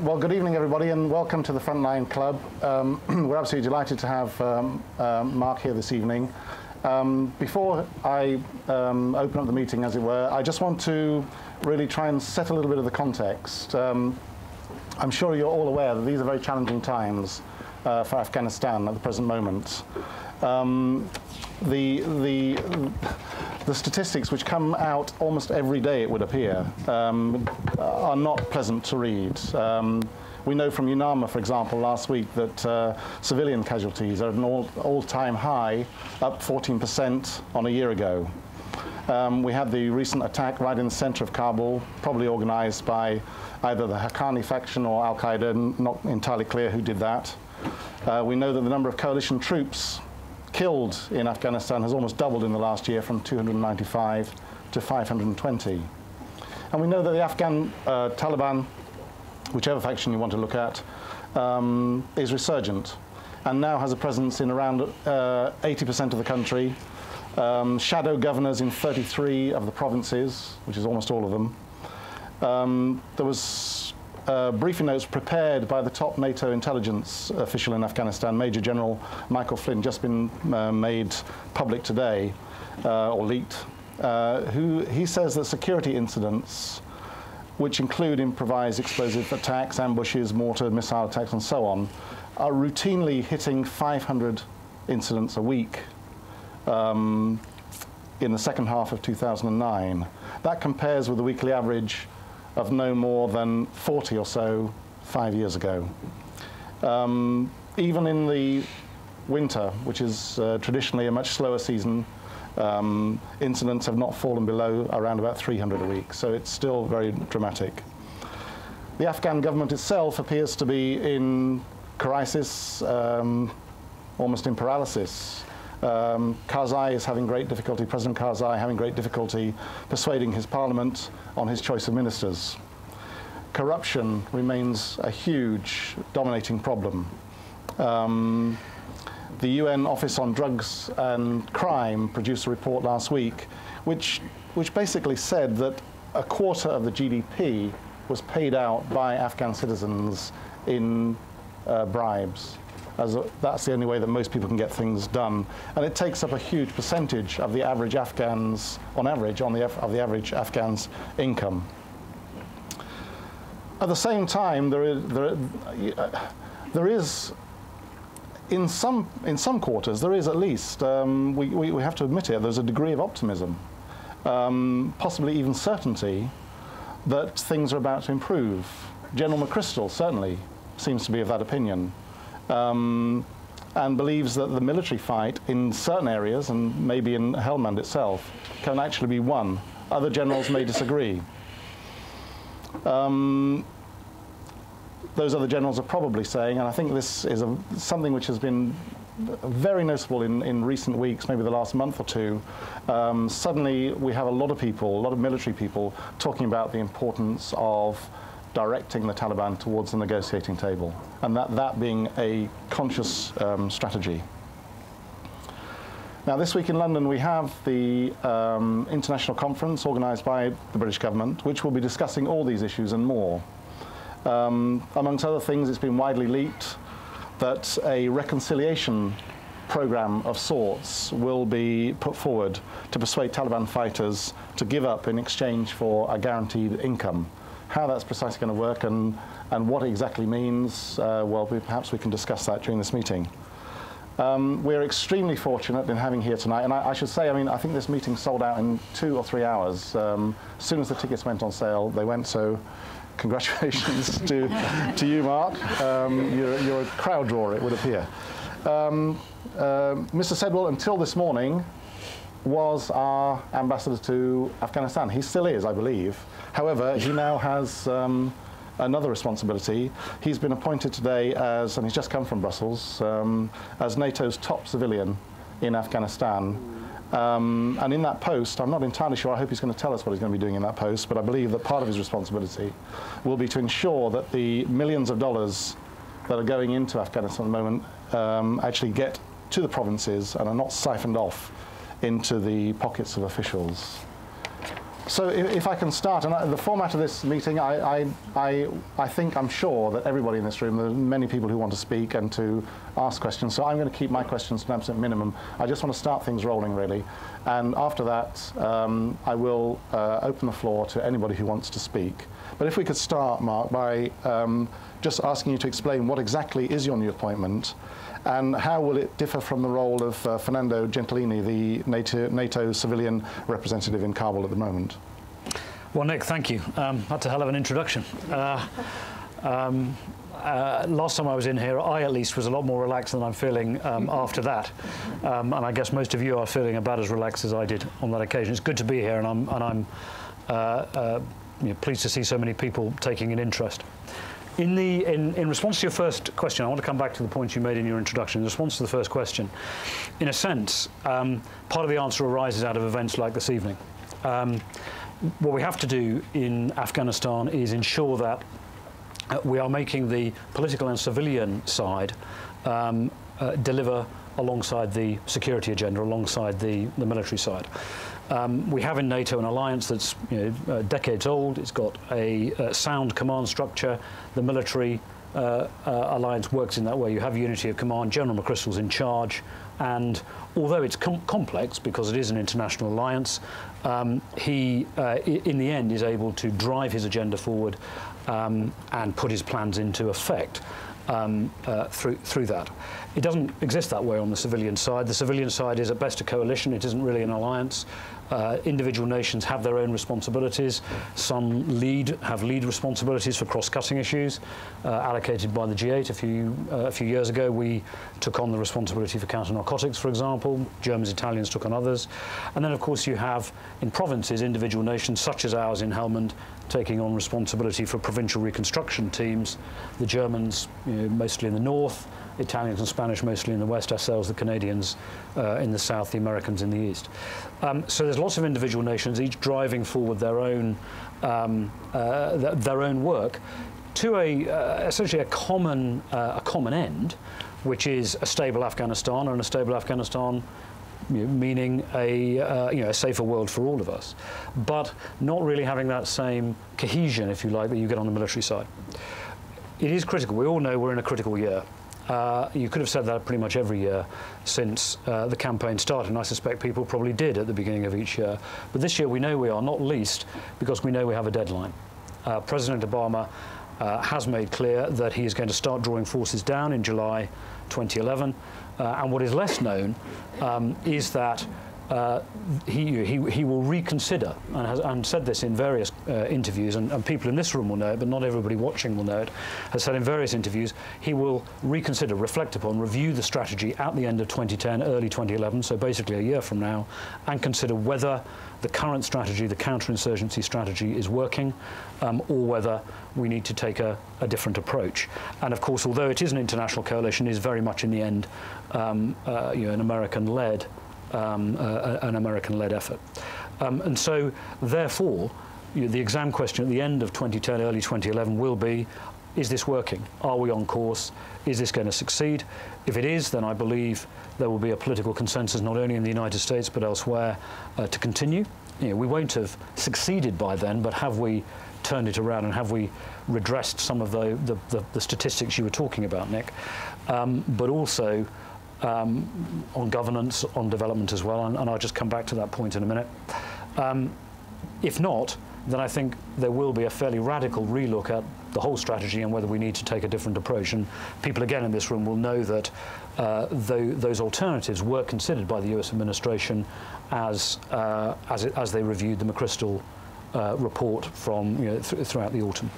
Well, good evening, everybody, and welcome to the Frontline Club. We're absolutely delighted to have Mark here this evening. Before I open up the meeting, as it were, I just want to really try and set a little bit of the context. I'm sure you're all aware that these are very challenging times for Afghanistan at the present moment. The statistics, which come out almost every day, it would appear, are not pleasant to read. We know from UNAMA, for example, last week that civilian casualties are at an all-time high, up 14% on a year ago. We had the recent attack right in the center of Kabul, probably organized by either the Haqqani faction or Al-Qaeda, not entirely clear who did that. We know that the number of coalition troops killed in Afghanistan has almost doubled in the last year, from 295 to 520. And we know that the Afghan Taliban, whichever faction you want to look at, is resurgent and now has a presence in around 80% of the country, shadow governors in 33 of the provinces, which is almost all of them. There was briefing notes prepared by the top NATO intelligence official in Afghanistan, Major General Michael Flynn, just been made public today, or leaked, he says that security incidents, which include improvised explosive attacks, ambushes, mortar, missile attacks, and so on, are routinely hitting 500 incidents a week in the second half of 2009. That compares with the weekly average of no more than 40 or so 5 years ago. Even in the winter, which is traditionally a much slower season, incidents have not fallen below around about 300 a week, so it's still very dramatic. The Afghan government itself appears to be in crisis, almost in paralysis. Karzai is having great difficulty, President Karzai having great difficulty persuading his parliament on his choice of ministers. Corruption remains a huge, dominating problem. The UN Office on Drugs and Crime produced a report last week which basically said that a quarter of the GDP was paid out by Afghan citizens in bribes. That's the only way that most people can get things done, and it takes up a huge percentage of the average Afghans, on average, of the average Afghans' income. At the same time, there is in some quarters there is at least we have to admit it. There's a degree of optimism, possibly even certainty, that things are about to improve. General McChrystal certainly seems to be of that opinion. And believes that the military fight in certain areas, and maybe in Helmand itself, can actually be won. Other generals may disagree. Those other generals are probably saying, and I think this is something which has been very noticeable in recent weeks, maybe the last month or two, suddenly we have a lot of people, a lot of military people, talking about the importance of directing the Taliban towards the negotiating table, and that being a conscious strategy. Now, this week in London, we have the international conference organised by the British government, which will be discussing all these issues and more. Amongst other things, it's been widely leaked that a reconciliation program of sorts will be put forward to persuade Taliban fighters to give up in exchange for a guaranteed income. How that's precisely going to work and what it exactly means, well, perhaps we can discuss that during this meeting. We're extremely fortunate in having here tonight, and I should say, I mean, I think this meeting sold out in 2 or 3 hours. As soon as the tickets went on sale, they went, so congratulations to you, Mark. You're a crowd drawer, it would appear. Mr. Sedwill, until this morning, was our ambassador to Afghanistan. He still is, I believe. However, he now has another responsibility. He's been appointed today as, and he's just come from Brussels, as NATO's top civilian in Afghanistan. And in that post, I'm not entirely sure, I hope he's going to tell us what he's going to be doing in that post, but I believe that part of his responsibility will be to ensure that the millions of dollars that are going into Afghanistan at the moment actually get to the provinces and are not siphoned off into the pockets of officials. So if I can start, and the format of this meeting, I think, I'm sure that everybody in this room, there are many people who want to speak and to ask questions, so I'm going to keep my questions to an absolute minimum. I just want to start things rolling, really. And after that, I will open the floor to anybody who wants to speak. But if we could start, Mark, by just asking you to explain what exactly is your new appointment, and how will it differ from the role of Fernando Gentilini, the NATO Civilian Representative in Kabul at the moment? Well, Nick, thank you. That's a hell of an introduction. Last time I was in here, I at least was a lot more relaxed than I'm feeling after that. And I guess most of you are feeling about as relaxed as I did on that occasion. It's good to be here, and I'm pleased to see so many people taking an interest. In response to your first question, I want to come back to the point you made in your introduction. In response to the first question, in a sense, part of the answer arises out of events like this evening. What we have to do in Afghanistan is ensure that we are making the political and civilian side deliver alongside the security agenda, alongside the military side. We have in NATO an alliance that's decades old. It's got a sound command structure. The military alliance works in that way. You have unity of command. General McChrystal's in charge, and although it's complex because it is an international alliance, he, in the end, is able to drive his agenda forward and put his plans into effect through that. It doesn't exist that way on the civilian side. The civilian side is at best a coalition. It isn't really an alliance. Individual nations have their own responsibilities. Some have lead responsibilities for cross-cutting issues allocated by the G8. A few years ago, we took on the responsibility for counter-narcotics, for example. Germans, Italians took on others. And then, of course, you have in provinces individual nations, such as ours in Helmand, taking on responsibility for provincial reconstruction teams. The Germans, mostly in the north, Italians and Spanish mostly in the west, ourselves, the Canadians in the south, the Americans in the east. So there's lots of individual nations, each driving forward their own work to essentially a common end, which is a stable Afghanistan, and a stable Afghanistan meaning a safer world for all of us, but not really having that same cohesion, if you like, that you get on the military side. It is critical. We all know we're in a critical year. You could have said that pretty much every year since the campaign started, and I suspect people probably did at the beginning of each year. But this year we know we are, not least because we know we have a deadline. President Obama has made clear that he is going to start drawing forces down in July 2011. And what is less known is that he will reconsider, and said this in various interviews, and people in this room will know it, but not everybody watching will know it, has said in various interviews, he will reconsider, reflect upon, review the strategy at the end of 2010, early 2011, so basically a year from now, and consider whether the current strategy, the counterinsurgency strategy, is working, or whether we need to take a different approach. And of course, although it is an international coalition, it is very much in the end an American-led effort. And so, therefore, the exam question at the end of 2010, early 2011 will be, is this working? Are we on course? Is this going to succeed? If it is, then I believe there will be a political consensus not only in the United States but elsewhere to continue. We won't have succeeded by then, but have we turned it around, and have we redressed some of the statistics you were talking about, Nick? But also on governance, on development as well, and I'll just come back to that point in a minute. If not, then I think there will be a fairly radical relook at the whole strategy and whether we need to take a different approach. And people again in this room will know that those alternatives were considered by the US administration as they reviewed the McChrystal report from throughout the autumn.